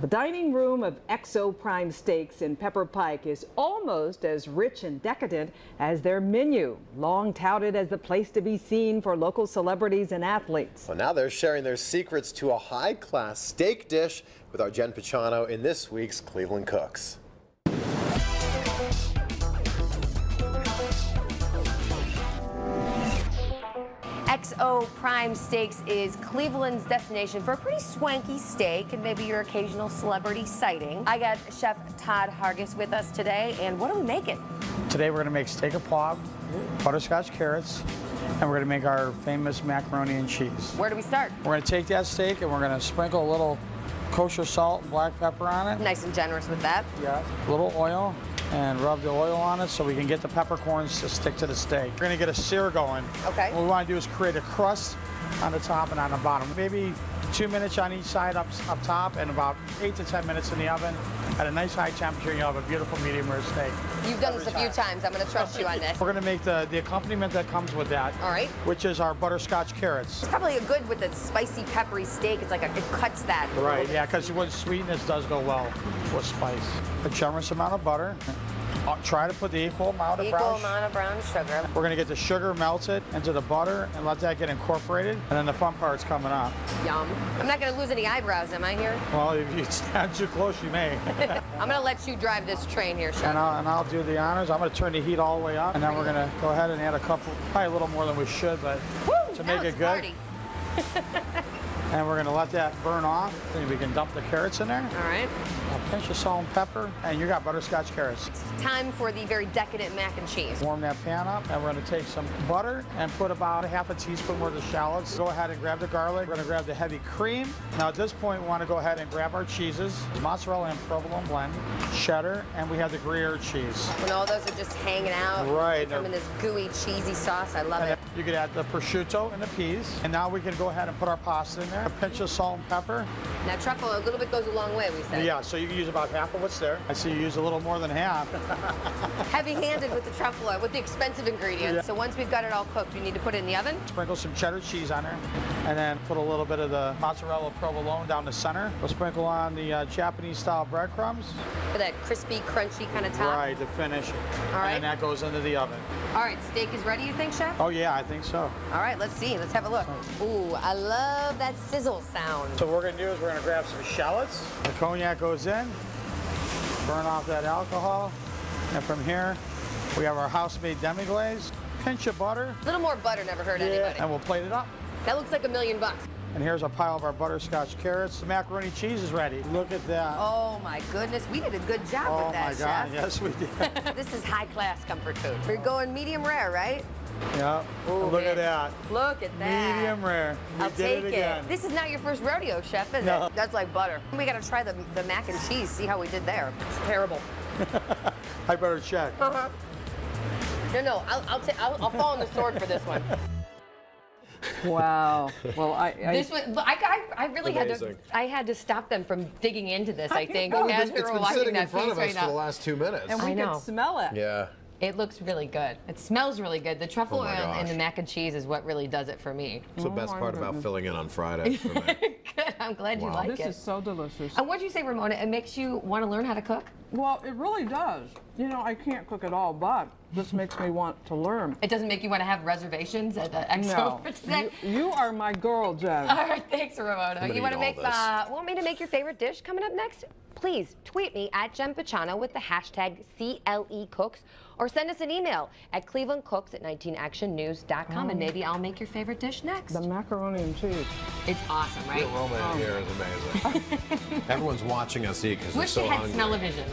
The dining room of XO Prime Steaks in Pepper Pike is almost as rich and decadent as their menu, long touted as the place to be seen for local celebrities and athletes. Well, now they're sharing their secrets to a high-class steak dish with our Jen Picciano in this week's Cleveland Cooks. XO Prime Steaks is Cleveland's destination for a pretty swanky steak and maybe your occasional celebrity sighting. I got Chef Todd Hargis with us today, and what are we making? Today we're going to make steak au poivre, butterscotch carrots, and we're going to make our famous macaroni and cheese. Where do we start? We're going to take that steak and we're going to sprinkle a little kosher salt and black pepper on it. Nice and generous with that. Yeah. A little oil and rub the oil on it so we can get the peppercorns to stick to the steak. We're going to get a sear going. Okay. What we want to do is create a crust on the top and on the bottom. Maybe 2 minutes on each side up top and about 8 to 10 minutes in the oven at a nice high temperature. You'll have a beautiful medium rare steak. You've done this a few times. I'm going to trust you on this. We're going to make the accompaniment that comes with that. All right. Which is our butterscotch carrots. It's probably a good with the spicy, peppery steak. It's like it cuts that. Right, yeah, because what sweetness does go well with spice. A generous amount of butter. Try to put the equal amount of brown sugar. We're going to get the sugar melted into the butter and let that get incorporated. And then the fun part's coming up. Yum. I'm not going to lose any eyebrows, am I here? Well, if you stand too close, you may. I'm going to let you drive this train here, Chef. And I'll do the honors. I'm going to turn the heat all the way up. And then we're going to go ahead and add a couple, probably a little more than we should, but to make it good. Party. And we're going to let that burn off. Then we can dump the carrots in there. All right. A pinch of salt and pepper, and you got butterscotch carrots. Time for the very decadent mac and cheese. Warm that pan up, and we're going to take some butter and put about a half a teaspoon worth of shallots. Go ahead and grab the garlic. We're going to grab the heavy cream. Now at this point, we want to go ahead and grab our cheeses. Mozzarella and provolone blend, cheddar, and we have the Gruyere cheese. When all those are just hanging out. Right. I'm in this gooey, cheesy sauce. I love it. You could add the prosciutto and the peas. And now we can go ahead and put our pasta in there. A pinch of salt and pepper. Now truffle, a little bit goes a long way, we said. Yeah, so you can use about half of what's there. I see you use a little more than half. Heavy-handed with the truffle, with the expensive ingredients. Yeah. So once we've got it all cooked, we need to put it in the oven. Sprinkle some cheddar cheese on there, and then put a little bit of the mozzarella provolone down the center. We'll sprinkle on the Japanese-style breadcrumbs. For that crispy, crunchy kind of top. Right, to finish. All right. And then that goes into the oven. All right, steak is ready, you think, Chef? Oh yeah, I think so. All right, let's see. Let's have a look. Ooh, I love that sizzle sound. So what we're gonna do is we're gonna grab some shallots. The cognac goes in. Burn off that alcohol. And from here, we have our house-made demi-glaze. Pinch of butter. A little more butter never hurt anybody. And we'll plate it up. That looks like $1 million. And here's a pile of our butterscotch carrots. The macaroni cheese is ready. Look at that. Oh my goodness, we did a good job with that, Chef. Oh my God, yes we did. This is high-class comfort food. We're going medium rare, right? Yeah. Ooh, look at that. Look at that. Medium rare. I'll take it. This is not your first rodeo, Chef, is it? That's like butter. We got to try the mac and cheese, see how we did there. It's terrible. I better check. No, I'll fall on the sword for this one. Wow. Well, this one, I really had to stop them from digging into this. I think as we it's were been watching sitting that in front of piece us right for the now. last 2 minutes. and we can smell it. Yeah. It looks really good. It smells really good. The truffle oil and the gosh. mac and cheese is what really does it for me. It's the best part about filling in on Friday for me. Good. I'm glad you like it. This is so delicious. And what'd you say, Ramona? It makes you want to learn how to cook? Well, it really does. You know, I can't cook at all, but this makes me want to learn. It doesn't make you want to have reservations at the XO for today? You are my girl, Jen. All right, thanks, Ramona. You want to make want me to make your favorite dish coming up next? Please tweet me at Jen Picciano with the hashtag CLECooks, or send us an email at clevelandcooks@19actionnews.com, and maybe I'll make your favorite dish next. The macaroni and cheese. It's awesome, right? The aroma in here is amazing. Everyone's watching us eat because they're so hungry. Wish you had smell-o-vision,